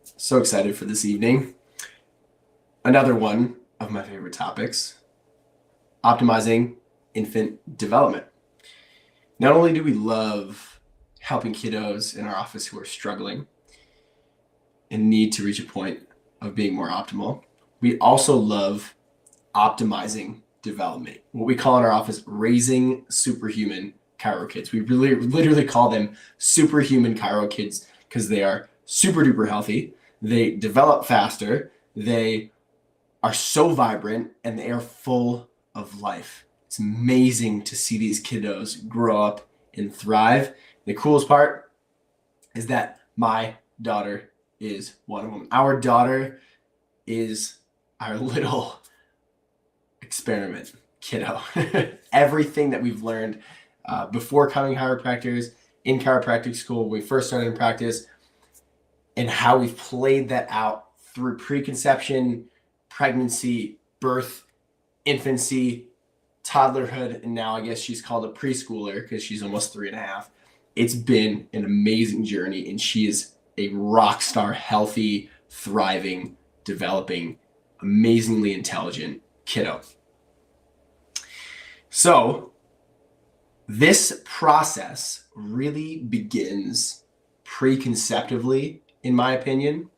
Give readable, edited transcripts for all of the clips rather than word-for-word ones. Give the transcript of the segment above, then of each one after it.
So excited for this evening. Another one of my favorite topics, optimizing infant development. Not only do we love helping kiddos in our office who are struggling and need to reach a point of being more optimal, we also love optimizing development. What we call in our office raising superhuman chiro kids. We really literally call them superhuman chiro kids because they are super duper healthy. They develop faster. They are so vibrant and they are full of life. It's amazing to see these kiddos grow up and thrive. The coolest part is that my daughter is one of them. Our daughter is our little experiment kiddo. Everything that we've learned before coming chiropractors, in chiropractic school, when we first started in practice, and how we've played that out through preconception, pregnancy, birth, infancy, toddlerhood, and now I guess she's called a preschooler because she's almost 3.5. It's been an amazing journey, and she is a rock star, healthy, thriving, developing, amazingly intelligent kiddo. So this process really begins preconceptively, in my opinion,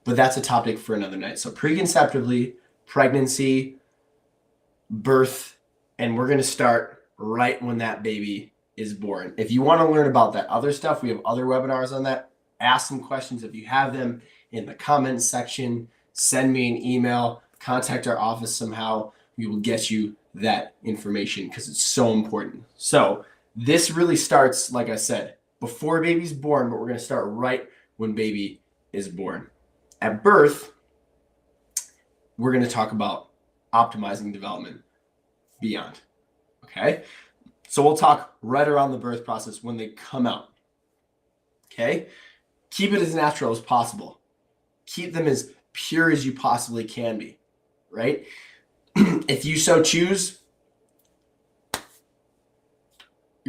but that's a topic for another night. So preconceptively, pregnancy, birth, and we're going to start right when that baby is born. If you want to learn about that other stuff, we have other webinars on that. Ask some questions if you have them in the comments section. Send me an email, contact our office somehow. We will get you that information because it's so important. So this really starts, like I said, before baby's born, but we're going to start right when baby is born. At birth, we're going to talk about optimizing development beyond. Okay? So we'll talk right around the birth process when they come out. Okay? Keep it as natural as possible. Keep them as pure as you possibly can be, right? If you so choose,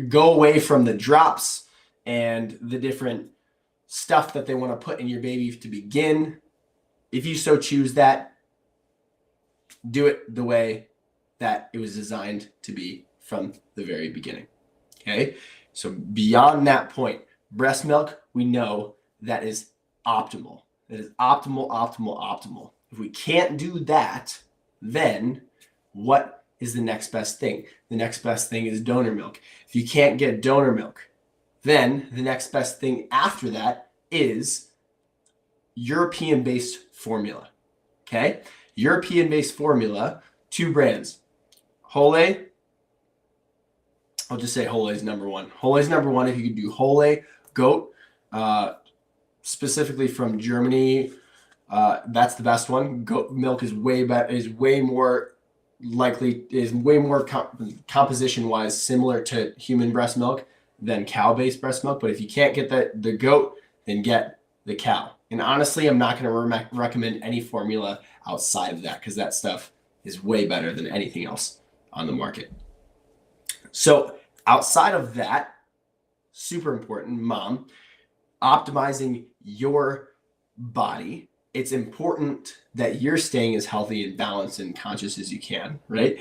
go away from the drops and the different stuff that they want to put in your baby to begin. If you so choose that, do it the way that it was designed to be from the very beginning. Okay? So beyond that point, breast milk, we know that is optimal. That is optimal, optimal, optimal. If we can't do that, then what is the next best thing? The next best thing is donor milk. If you can't get donor milk, then the next best thing after that is European-based formula. Okay? European-based formula, 2 brands. Whole, I'll just say Whole is number one. Whole is number one. If you can do Whole goat, specifically from Germany, that's the best one. Goat milk is way better, is way more likely, is way more composition wise similar to human breast milk than cow-based breast milk. But if you can't get the goat, then get the cow. And honestly, I'm not going to recommend any formula outside of that because that stuff is way better than anything else on the market. So outside of that, super important, mom, optimizing your body. It's important that you're staying as healthy and balanced and conscious as you can, right?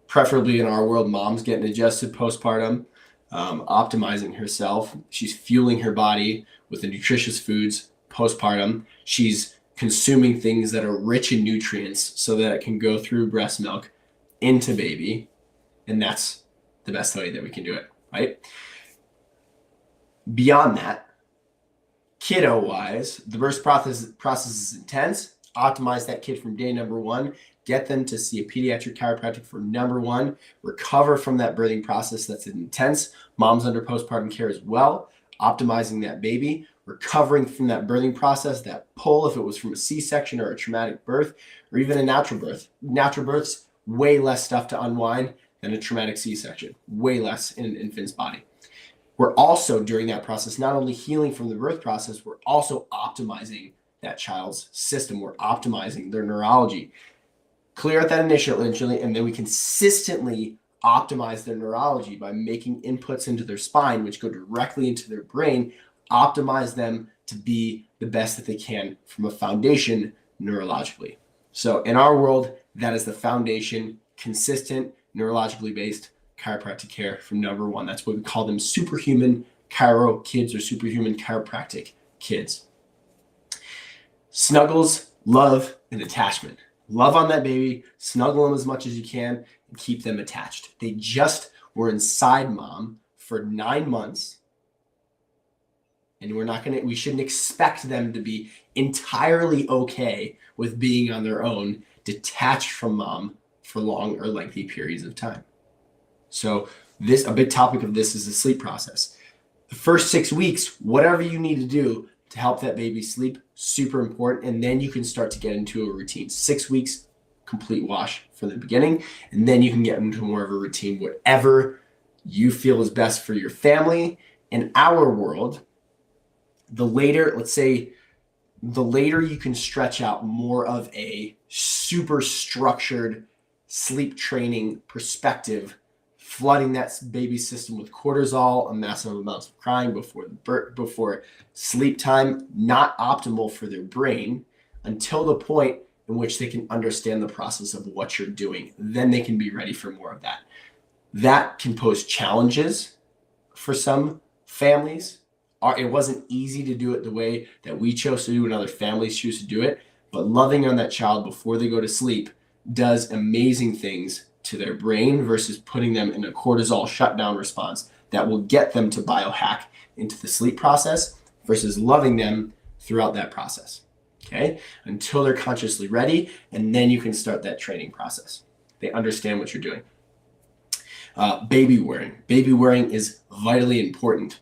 Preferably in our world, mom's getting adjusted postpartum, optimizing herself. She's fueling her body with the nutritious foods postpartum. She's consuming things that are rich in nutrients so that it can go through breast milk into baby. And that's the best way that we can do it, right? Beyond that, kiddo-wise, the birth process is intense. Optimize that kid from day number 1. Get them to see a pediatric chiropractic for number 1. Recover from that birthing process that's intense. Mom's under postpartum care as well. Optimizing that baby. Recovering from that birthing process, that pull, if it was from a C-section or a traumatic birth, or even a natural birth. Natural birth's way less stuff to unwind than a traumatic C-section. Way less in an infant's body. We're also, during that process, not only healing from the birth process, we're also optimizing that child's system. We're optimizing their neurology. Clear out that initially, and then we consistently optimize their neurology by making inputs into their spine, which go directly into their brain, optimize them to be the best that they can from a foundation neurologically. So in our world, that is the foundation, consistent, neurologically based chiropractic care from number one. That's what we call them, superhuman chiro kids or superhuman chiropractic kids. Snuggles, love, and attachment. Love on that baby, snuggle them as much as you can, and keep them attached. They just were inside mom for 9 months, and we shouldn't expect them to be entirely okay with being on their own, detached from mom for long or lengthy periods of time. So a big topic of this is the sleep process. The first 6 weeks, whatever you need to do to help that baby sleep, super important. And then you can start to get into a routine. 6 weeks, complete wash from the beginning. And then you can get into more of a routine, whatever you feel is best for your family. In our world, the later you can stretch out more of a super structured sleep training perspective, flooding that baby system with cortisol, a massive amounts of crying before sleep time, not optimal for their brain until the point in which they can understand the process of what you're doing. Then they can be ready for more of that. That can pose challenges for some families. It wasn't easy to do it the way that we chose to do and other families choose to do it, but loving on that child before they go to sleep does amazing things to their brain versus putting them in a cortisol shutdown response that will get them to biohack into the sleep process versus loving them throughout that process, okay? Until they're consciously ready, and then you can start that training process. They understand what you're doing. Baby wearing. Baby wearing is vitally important.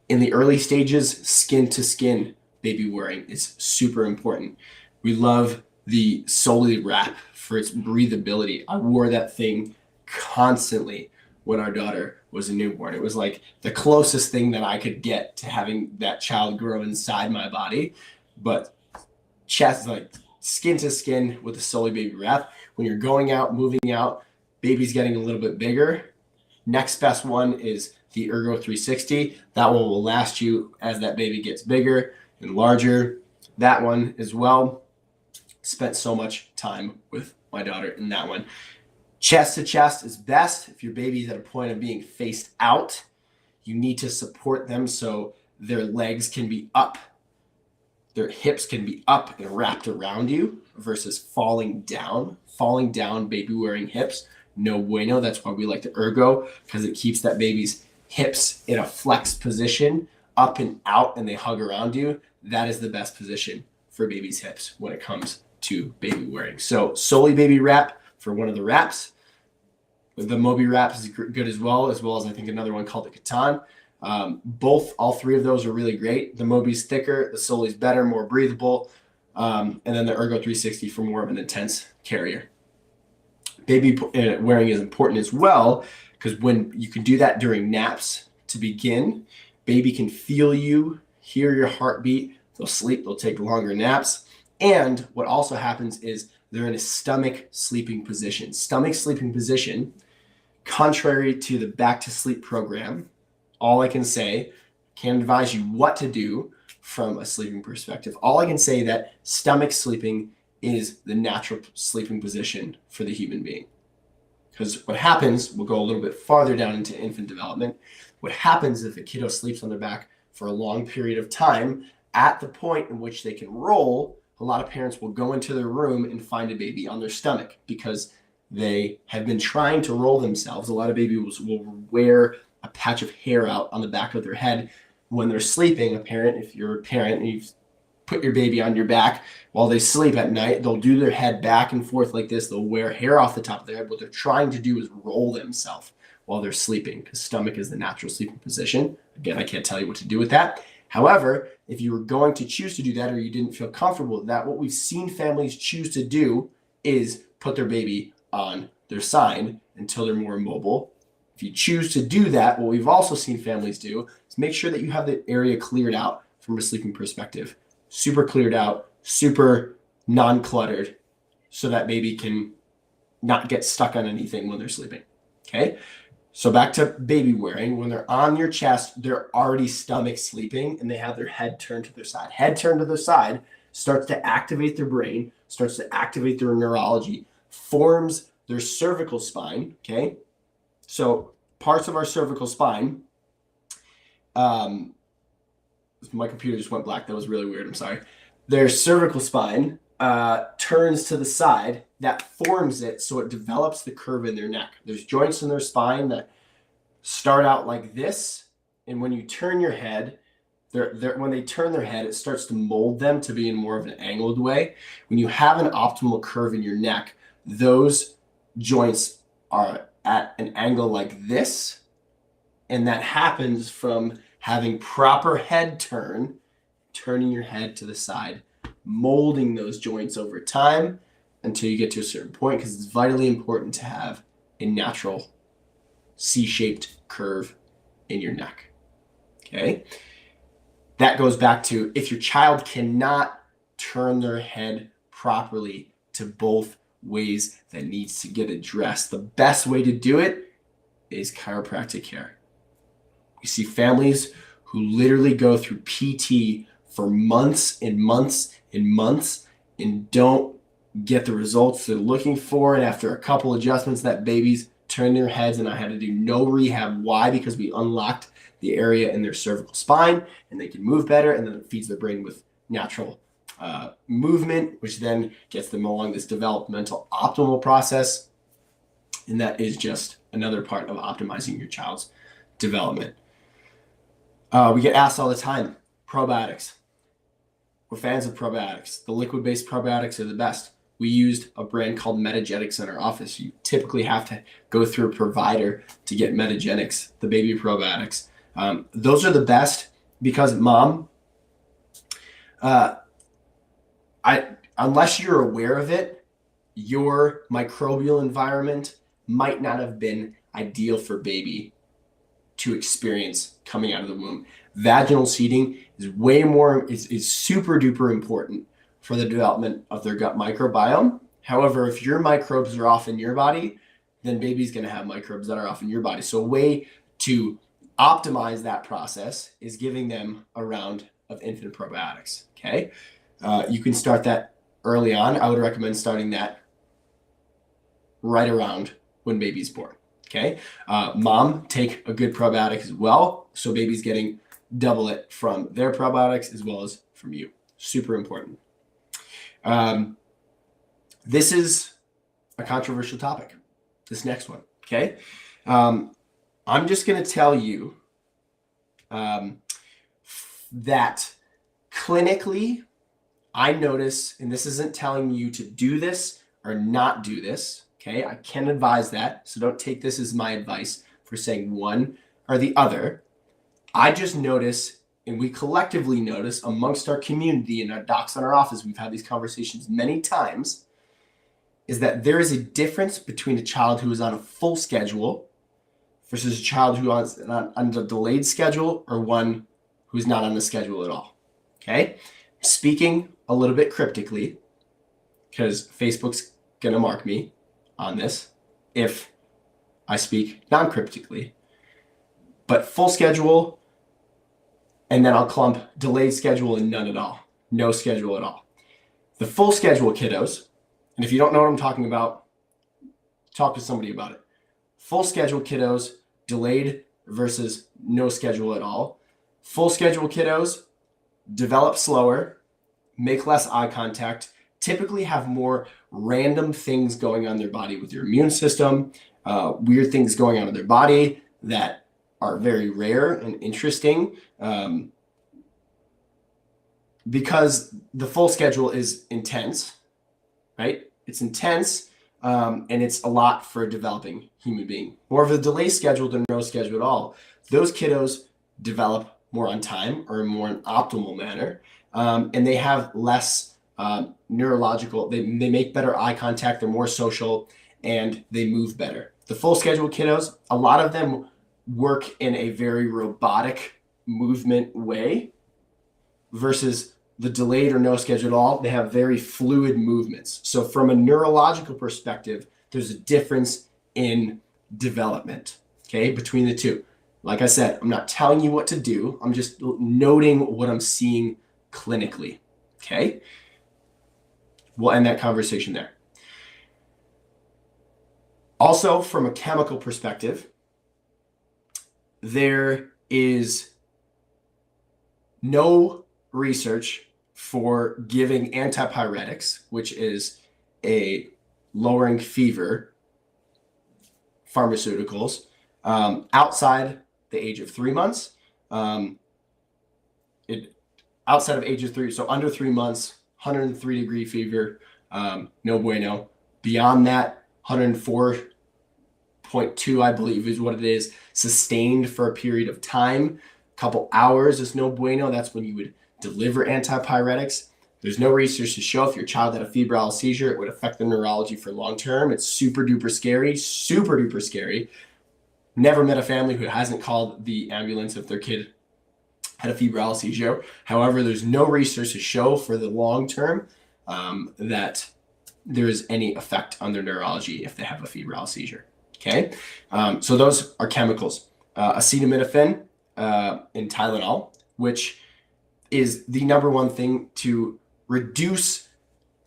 In the early stages, skin to skin baby wearing is super important. We love the Soli wrap for its breathability. I wore that thing constantly when our daughter was a newborn. It was like the closest thing that I could get to having that child grow inside my body. But chest, like skin to skin with the Soli baby wrap. When you're going out, moving out, baby's getting a little bit bigger. Next best one is the Ergo 360. That one will last you as that baby gets bigger and larger. That one as well. Spent so much time with my daughter in that one. Chest to chest is best. If your baby's at a point of being faced out, you need to support them so their legs can be up, their hips can be up and wrapped around you versus falling down. Falling down, baby wearing hips, no bueno. That's why we like the Ergo, because it keeps that baby's hips in a flexed position, up and out, and they hug around you. That is the best position for baby's hips when it comes to baby wearing. So Soli baby wrap for one of the wraps. The Moby wrap is good as well as I think another one called the Catan. All three of those are really great. The Moby's thicker, the Soli's better, more breathable, and then the Ergo 360 for more of an intense carrier. Baby wearing is important as well because when you can do that during naps to begin, baby can feel you, hear your heartbeat, they'll sleep, they'll take longer naps. And what also happens is they're in a stomach sleeping position. Stomach sleeping position, contrary to the back to sleep program, all I can say, can't advise you what to do from a sleeping perspective. All I can say that stomach sleeping is the natural sleeping position for the human being. Because what happens, we'll go a little bit farther down into infant development. What happens if a kiddo sleeps on their back for a long period of time, at the point in which they can roll, a lot of parents will go into their room and find a baby on their stomach because they have been trying to roll themselves. A lot of babies will wear a patch of hair out on the back of their head when they're sleeping. If you're a parent and you've put your baby on your back while they sleep at night, they'll do their head back and forth like this. They'll wear hair off the top of their head. What they're trying to do is roll themselves while they're sleeping because stomach is the natural sleeping position. Again, I can't tell you what to do with that. However, if you were going to choose to do that or you didn't feel comfortable with that, what we've seen families choose to do is put their baby on their side until they're more mobile. If you choose to do that, what we've also seen families do is make sure that you have the area cleared out from a sleeping perspective. Super cleared out, super non-cluttered, so that baby can not get stuck on anything when they're sleeping, okay? So back to baby wearing, when they're on your chest, they're already stomach sleeping and they have their head turned to their side. Head turned to their side starts to activate their brain, starts to activate their neurology, forms their cervical spine, okay? So parts of our cervical spine, my computer just went black. That was really weird. I'm sorry. Their cervical spine turns to the side. That forms it so it develops the curve in their neck. There's joints in their spine that start out like this. And when you turn your head, when they turn their head, it starts to mold them to be in more of an angled way. When you have an optimal curve in your neck, those joints are at an angle like this. And that happens from having proper head turning your head to the side, molding those joints over time until you get to a certain point, because it's vitally important to have a natural C-shaped curve in your neck. Okay? That goes back to if your child cannot turn their head properly to both ways that needs to get addressed, the best way to do it is chiropractic care. We see families who literally go through PT for months and months and months and don't get the results they're looking for. And after a couple adjustments, that babies turn their heads, and I had to do no rehab. Why? Because we unlocked the area in their cervical spine and they can move better, and then it feeds their brain with natural movement, which then gets them along this developmental optimal process. And that is just another part of optimizing your child's development. We get asked all the time, probiotics. We're fans of probiotics. The liquid-based probiotics are the best. We used a brand called Metagenics in our office. You typically have to go through a provider to get Metagenics, the baby probiotics. Those are the best because, Mom, unless you're aware of it, your microbial environment might not have been ideal for baby to experience coming out of the womb. Vaginal seeding is super duper important for the development of their gut microbiome. However, if your microbes are off in your body, then baby's going to have microbes that are off in your body. So a way to optimize that process is giving them a round of infant probiotics. Okay. You can start that early on. I would recommend starting that right around when baby's born. Okay. Mom, take a good probiotic as well. So baby's getting double it from their probiotics as well as from you. Super important. This is a controversial topic, this next one. Okay. I'm just going to tell you that clinically, I notice, and this isn't telling you to do this or not do this. Okay, I can advise that. So don't take this as my advice for saying one or the other. I just notice, and we collectively notice amongst our community and our docs in our office, we've had these conversations many times, is that there is a difference between a child who is on a full schedule versus a child who is on a delayed schedule or one who's not on the schedule at all. Okay, speaking a little bit cryptically, because Facebook's going to mark me on this if I speak non-cryptically, but full schedule, and then I'll clump delayed schedule and none at all, no schedule at all. The full schedule kiddos, and if you don't know what I'm talking about, talk to somebody about it. Full schedule kiddos, delayed versus no schedule at all. Full schedule kiddos develop slower, make less eye contact, typically have more random things going on in their body with their immune system, weird things going on in their body that are very rare and interesting, because the full schedule is intense, right? It's intense, and it's a lot for a developing human being. More of a delay schedule than no schedule at all. Those kiddos develop more on time or in more an optimal manner, and they have less neurological, they make better eye contact, they're more social, and they move better. The full schedule kiddos, a lot of them work in a very robotic movement way versus the delayed or no schedule at all. They have very fluid movements. So from a neurological perspective, there's a difference in development. okay, between the two. Like I said, I'm not telling you what to do. I'm just noting what I'm seeing clinically, okay? We'll end that conversation there. Also, from a chemical perspective, there is no research for giving antipyretics, which is a lowering fever pharmaceuticals, outside the age of 3 months. Outside of age of 3, so under 3 months, 103-degree fever, no bueno. Beyond that, 104.2, I believe, is what it is, sustained for a period of time. A couple hours is no bueno. That's when you would deliver antipyretics. There's no research to show if your child had a febrile seizure, it would affect the neurology for long term. It's super duper scary, super duper scary. Never met a family who hasn't called the ambulance if their kid had a febrile seizure. However, there's no research to show for the long term that there is any effect on their neurology if they have a febrile seizure. Okay, so those are chemicals. Acetaminophen and Tylenol, which is the number one thing to reduce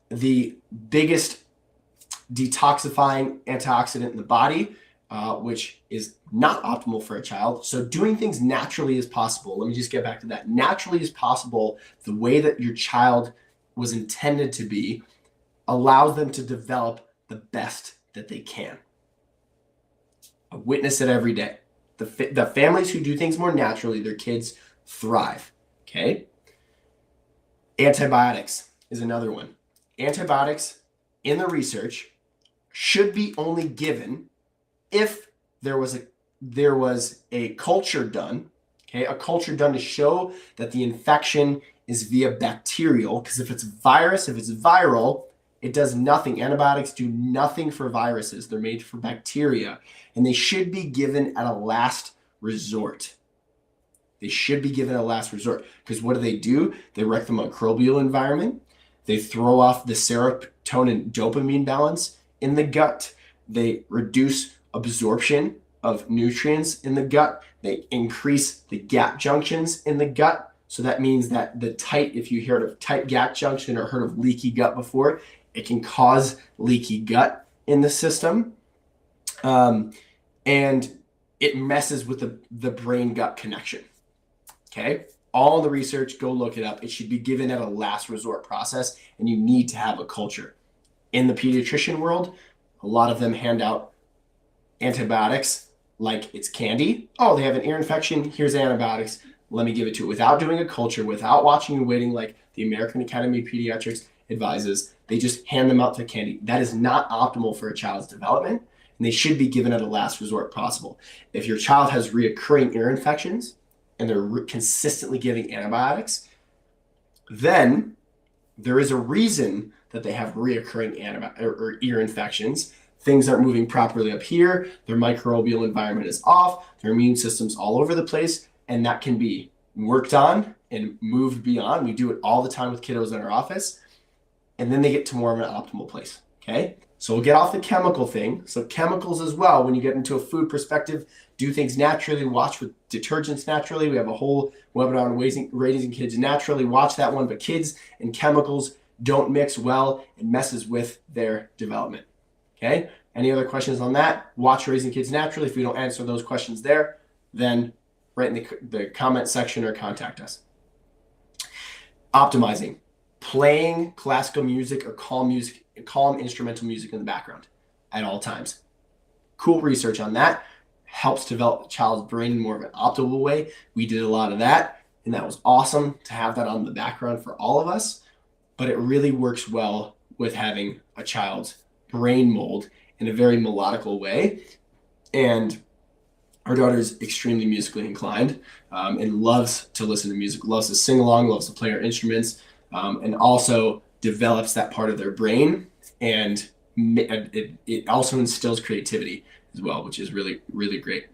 the biggest detoxifying antioxidant in the body, which is not optimal for a child. So doing things naturally as possible. Let me just get back to that. Naturally as possible, the way that your child was intended to be, allows them to develop the best that they can. I witness it every day. The families who do things more naturally, their kids thrive. Okay. Antibiotics is another one. Antibiotics in the research should be only given if there was a culture done, okay, a culture done to show that the infection is via bacterial, because if it's virus, if it's viral, it does nothing. Antibiotics do nothing for viruses. They're made for bacteria, and they should be given at a last resort. They should be given a last resort, because what do? They wreck the microbial environment. They throw off the serotonin dopamine balance in the gut. They reduce absorption of nutrients in the gut. They increase the gap junctions in the gut. So that means that if you heard of tight gap junction or heard of leaky gut before, it can cause leaky gut in the system. And it messes with the brain-gut connection. Okay, all the research, go look it up. It should be given at a last resort process, and you need to have a culture. In the pediatrician world, a lot of them hand out antibiotics like it's candy. Oh, they have an ear infection, here's antibiotics, let me give it to it. Without doing a culture, without watching and waiting like the American Academy of Pediatrics advises, they just hand them out to candy. That is not optimal for a child's development, and they should be given at a last resort possible. If your child has reoccurring ear infections, and they're consistently giving antibiotics, then there is a reason that they have reoccurring or ear infections. Things aren't moving properly up here. Their microbial environment is off. Their immune system's all over the place, and that can be worked on and moved beyond. We do it all the time with kiddos in our office, and then they get to more of an optimal place. Okay, so we'll get off the chemical thing. So chemicals as well, when you get into a food perspective, do things naturally, watch with detergents naturally. We have a whole webinar on raising kids naturally. Watch that one. But kids and chemicals don't mix well. It messes with their development. Okay? Any other questions on that? Watch Raising Kids Naturally. If we don't answer those questions there, then write in the comment section or contact us. Optimizing. Playing classical music or calm instrumental music in the background at all times. Cool research on that. Helps develop the child's brain in more of an optimal way. We did a lot of that, and that was awesome to have that on the background for all of us. But it really works well with having a child's brain mold in a very melodical way. And our daughter is extremely musically inclined and loves to listen to music, loves to sing along, loves to play her instruments, and also develops that part of their brain. And it also instills creativity as well, which is really, really great.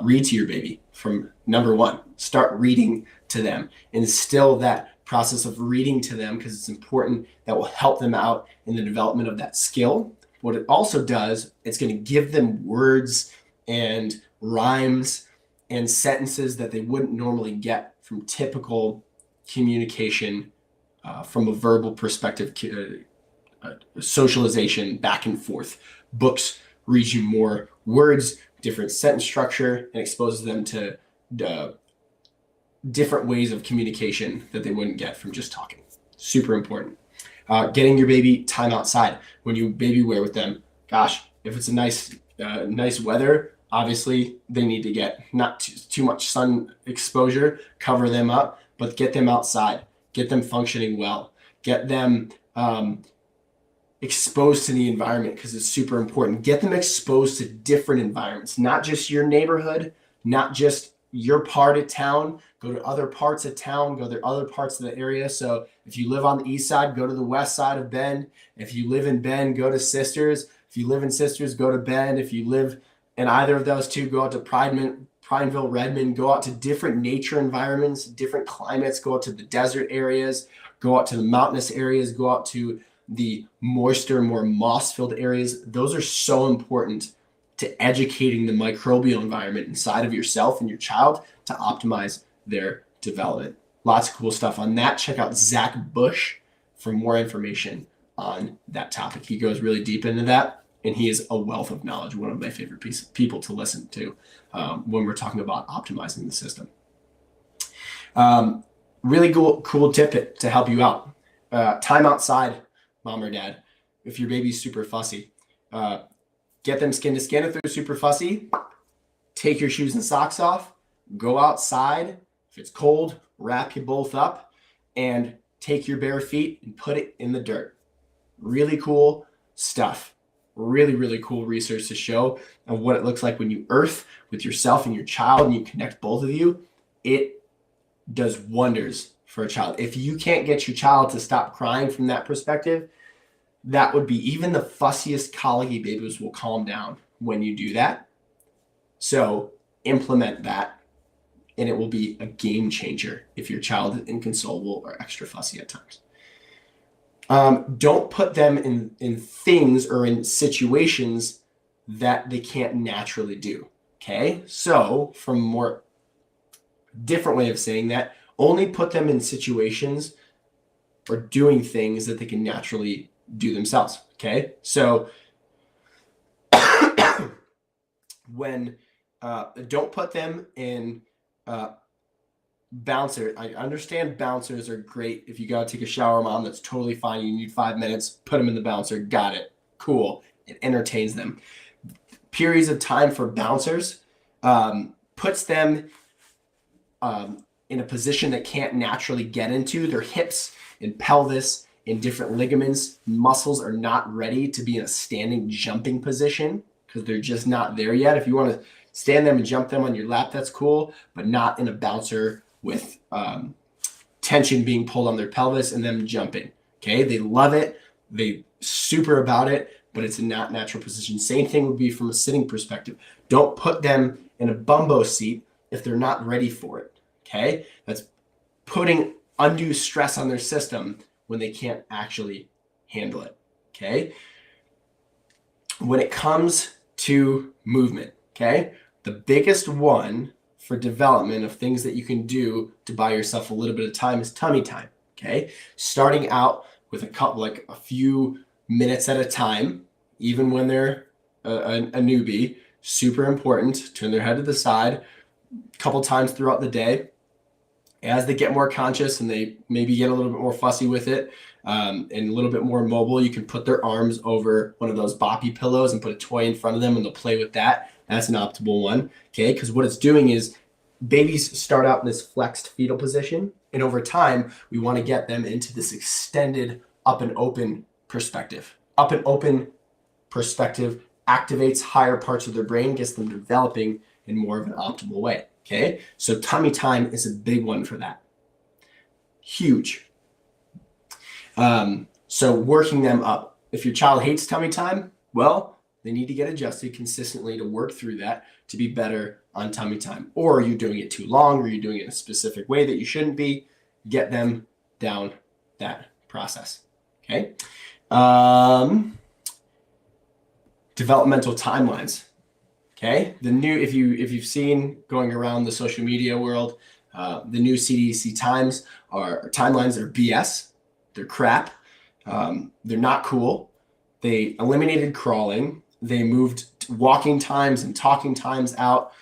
Read to your baby from number one. Start reading to them. Instill that process of reading to them, because it's important. That will help them out in the development of that skill. What it also does, it's going to give them words and rhymes and sentences that they wouldn't normally get from typical communication from a verbal perspective, socialization back and forth. Books read you more words, different sentence structure, and exposes them to different ways of communication that they wouldn't get from just talking. Super important. Getting your baby time outside when you baby wear with them. Gosh, if it's a nice weather, obviously they need to get not too much sun exposure, cover them up, but get them outside, get them functioning well, get them exposed to the environment because it's super important. Get them exposed to different environments, not just your neighborhood, not just your part of town. Go to other parts of town, go to other parts of the area. So if you live on the east side, go to the west side of Bend. If you live in Bend, go to Sisters. If you live in Sisters, go to Bend. If you live in either of those two, go out to Prineville, Redmond, go out to different nature environments, different climates, go out to the desert areas, go out to the mountainous areas, go out to the moister, more moss-filled areas. Those are so important to educating the microbial environment inside of yourself and your child to optimize their development. Lots of cool stuff on that. Check out Zach Bush for more information on that topic. He goes really deep into that, and he is a wealth of knowledge, one of my favorite people to listen to when we're talking about optimizing the system. Really cool tip to help you out. Time outside, mom or dad. If your baby's super fussy, get them skin to skin if they're super fussy. Take your shoes and socks off. Go outside. If it's cold, wrap you both up and take your bare feet and put it in the dirt. Really cool stuff. Really, really cool research to show of what it looks like when you earth with yourself and your child and you connect both of you. It does wonders for a child. If you can't get your child to stop crying from that perspective, that would be even the fussiest colicky babies will calm down when you do that. So implement that, and it will be a game changer if your child is inconsolable or extra fussy at times. Don't put them in things or in situations that they can't naturally do. Okay, so from a more different way of saying that, only put them in situations or doing things that they can naturally do themselves. Okay, so when don't put them in bouncer. I understand bouncers are great. If you gotta take a shower, mom, that's totally fine. You need 5 minutes, put them in the bouncer. Got it. Cool. It entertains them. Periods of time for bouncers puts them in a position that can't naturally get into. Their hips and pelvis and different ligaments, muscles are not ready to be in a standing jumping position because they're just not there yet. If you want to stand them and jump them on your lap, that's cool, but not in a bouncer with tension being pulled on their pelvis and them jumping. Okay, they love it. They super about it, but it's a not natural position. Same thing would be from a sitting perspective. Don't put them in a bumbo seat if they're not ready for it. Okay, that's putting undue stress on their system when they can't actually handle it. Okay, when it comes to movement, okay, the biggest one for development of things that you can do to buy yourself a little bit of time is tummy time. Okay, starting out with a few minutes at a time, even when they're a newbie, super important. Turn their head to the side a couple times throughout the day. As they get more conscious and they maybe get a little bit more fussy with it and a little bit more mobile, you can put their arms over one of those boppy pillows and put a toy in front of them and they'll play with that. That's an optimal one, okay? Because what it's doing is babies start out in this flexed fetal position, and over time, we want to get them into this extended up and open perspective. Up and open perspective activates higher parts of their brain, gets them developing in more of an optimal way, okay? So tummy time is a big one for that. Huge. So working them up. If your child hates tummy time, well, they need to get adjusted consistently to work through that to be better on tummy time. Or you're doing it too long, or you're doing it in a specific way that you shouldn't be. Get them down that process, okay? Developmental timelines. Okay, if you've seen going around the social media world, the new CDC timelines are BS. They're crap. They're not cool. They eliminated crawling. They moved walking times and talking times out.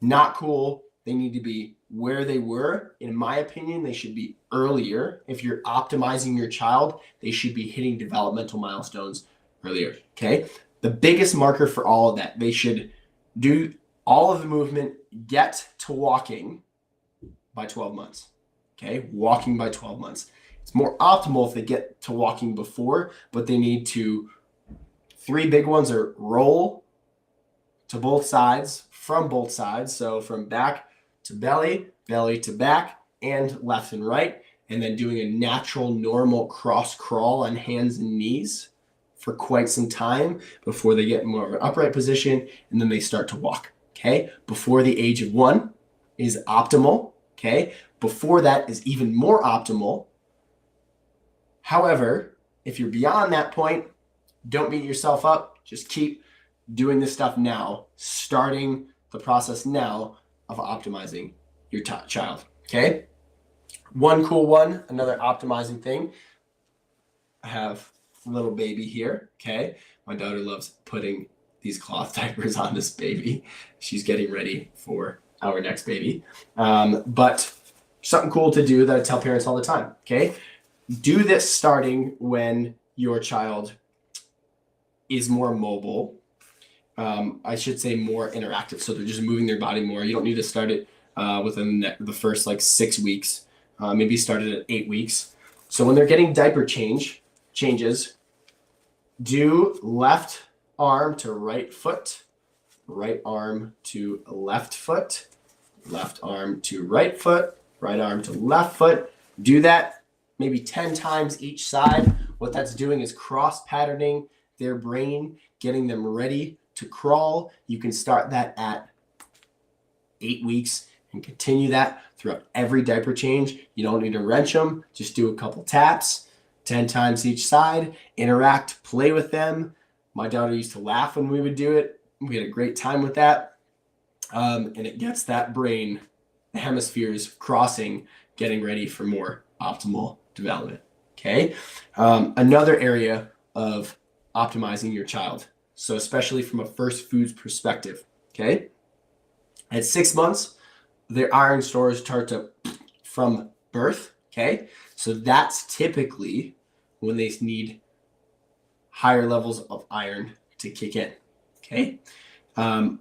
Not cool. They need to be where they were. In my opinion, they should be earlier. If you're optimizing your child, they should be hitting developmental milestones earlier. Okay, the biggest marker for all of that, they should do all of the movement, get to walking by 12 months. Okay, walking by 12 months. It's more optimal if they get to walking before, but they need to, 3 big ones are roll to both sides, from both sides. So from back to belly, belly to back, and left and right. And then doing a natural, normal cross crawl on hands and knees for quite some time before they get more of an upright position, and then they start to walk. Okay, before the age of 1 is optimal. Okay, before that is even more optimal. However, if you're beyond that point, don't beat yourself up. Just keep doing this stuff now, starting the process now of optimizing your child. Okay, one cool one, another optimizing thing. I have a little baby here. Okay, my daughter loves putting these cloth diapers on this baby. She's getting ready for our next baby. But something cool to do that I tell parents all the time. Okay, do this starting when your child is more mobile. I should say more interactive. So they're just moving their body more. You don't need to start it within the first 6 weeks. Maybe start it at 8 weeks. So when they're getting diaper changes, do left arm to right foot, right arm to left foot, left arm to right foot, right arm to left foot. Do that maybe 10 times each side. What that's doing is cross patterning their brain, getting them ready to crawl. You can start that at 8 weeks and continue that throughout every diaper change. You don't need to wrench them. Just do a couple taps, 10 times each side, interact, play with them. My daughter used to laugh when we would do it. We had a great time with that. And it gets that brain, the hemispheres crossing, getting ready for more optimal development. Okay. Another area of optimizing your child. So especially from a first foods perspective. Okay. At 6 months, their iron stores start to from birth. Okay. So that's typically when they need higher levels of iron to kick in. Okay.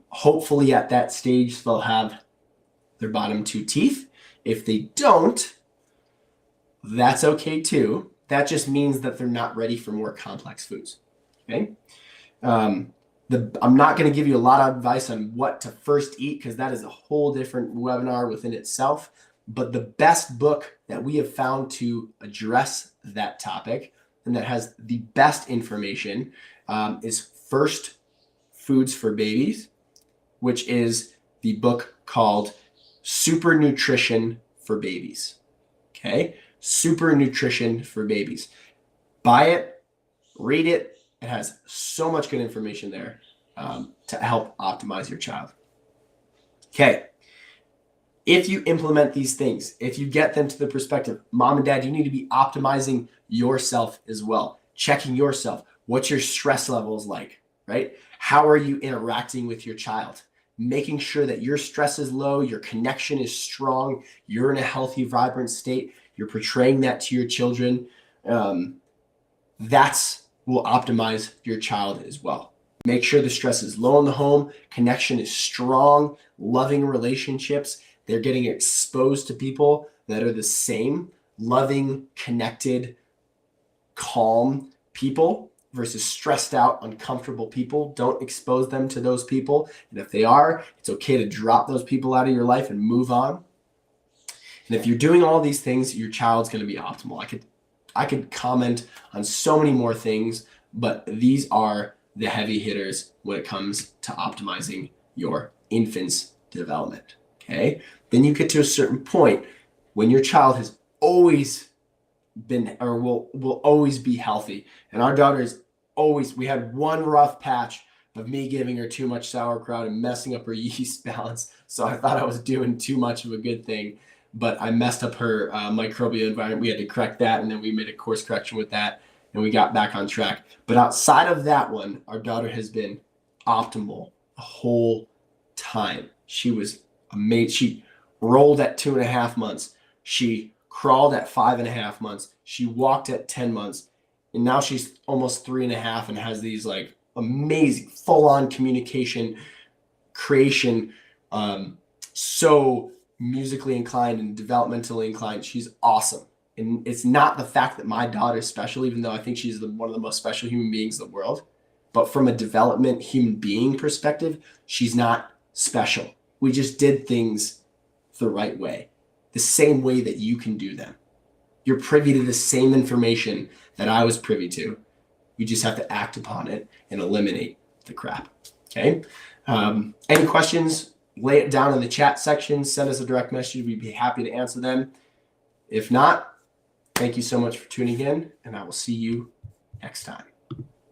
Hopefully at that stage, they'll have their bottom 2 teeth. If they don't, that's okay too. That just means that they're not ready for more complex foods. Okay. I'm not going to give you a lot of advice on what to first eat because that is a whole different webinar within itself. But the best book that we have found to address that topic and that has the best information is First Foods for Babies, which is the book called Super Nutrition for Babies. Okay, Super Nutrition for Babies. Buy it, read it. It has so much good information there to help optimize your child. Okay, if you implement these things, if you get them to the perspective, mom and dad, you need to be optimizing yourself as well, checking yourself. What's your stress levels like, right? How are you interacting with your child? Making sure that your stress is low, your connection is strong, you're in a healthy, vibrant state, you're portraying that to your children. That's will optimize your child as well. Make sure the stress is low in the home, connection is strong, loving relationships. They're getting exposed to people that are the same, loving, connected, calm people versus stressed out, uncomfortable people. Don't expose them to those people. And if they are, it's okay to drop those people out of your life and move on. And if you're doing all these things, your child's going to be optimal. I could comment on so many more things, but these are the heavy hitters when it comes to optimizing your infant's development. Okay. Then you get to a certain point when your child has always been will always be healthy. And our daughter is always, we had one rough patch of me giving her too much sauerkraut and messing up her yeast balance. So I thought I was doing too much of a good thing, but I messed up her microbial environment. We had to correct that, and then we made a course correction with that, and we got back on track. But outside of that one, our daughter has been optimal the whole time. She was amazing. She rolled at 2.5 months. She crawled at 5.5 months. She walked at 10 months. And now she's almost 3.5 and has these like amazing full-on communication, creation, so musically inclined and developmentally inclined. She's awesome. And it's not the fact that my daughter's special, even though I think she's one of the most special human beings in the world. But from a development human being perspective, she's not special. We just did things the right way, the same way that you can do them. You're privy to the same information that I was privy to. You just have to act upon it and eliminate the crap. Okay? Any questions? Lay it down in the chat section. Send us a direct message. We'd be happy to answer them. If not, thank you so much for tuning in, and I will see you next time.